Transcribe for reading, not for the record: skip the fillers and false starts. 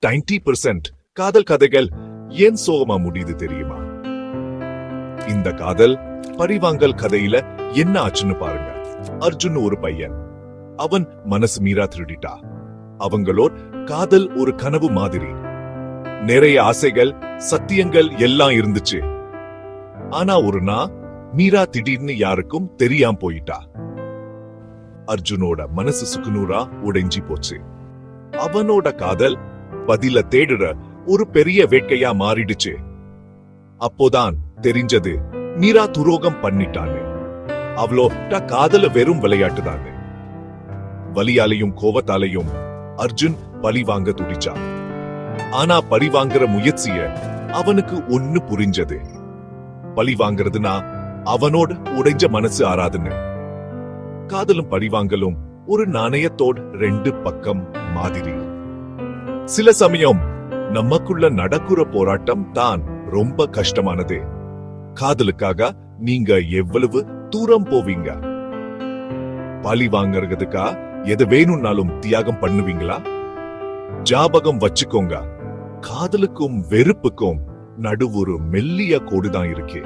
90% காதல் கதைகள் ஏன் சோகமா முடியுது தெரியுமா? இந்த காதல் பரிவாங்கல் கதையில என்ன ஆச்சுன்னு பாருங்க. அர்ஜுன் ஒரு பையன், அவன் மனசு மீறா திருடிட்டா. அவங்களோட காதல் ஒரு கனவு மாதிரி, நிறைய ஆசைகள் சத்தியங்கள் எல்லாம் இருந்துச்சு. ஆனா ஒரு நாள் மீரா திடீர்னு யாருக்கும் தெரியாம போயிட்டா. அர்ஜுனோட மனசு சுக்குநூறா உடைஞ்சி போச்சு. அவனோட காதல் பதில தேடுற ஒரு பெரிய வேட்கையா மாறிடுச்சு. அப்போதான் தெரிஞ்சது, மீரா துரோகம் பண்ணிட்டான்னு. அவளோட காதல வெறும் விளையாட்டுதான்னு. வலியாலையும் கோவத்தாலையும் அர்ஜுன் பழி வாங்க துடிச்சான். ஆனா பழி வாங்குற முயற்சிய அவனுக்கு ஒண்ணு புரிஞ்சது. பழி வாங்குறதுனா அவனோட உடைஞ்ச மனசு ஆறாதுன்னு. காதலும் பழிவாங்கலும் ஒரு நாணயத்தோட ரெண்டு பக்கம் மாதிரி. சில சமயம் நமக்குள்ள நடக்குற போராட்டம் தான் ரொம்ப கஷ்டமானது. காதலுக்காக நீங்க எவ்வளவு தூரம் போவீங்க? பழி வாங்கறதுக்கா எது வேணும்னாலும் தியாகம் பண்ணுவீங்களா? ஜாபகம் வச்சுக்கோங்க, காதலுக்கும் வெறுப்புக்கும் நடுவுறு மெல்லிய கோடுதான் இருக்கு.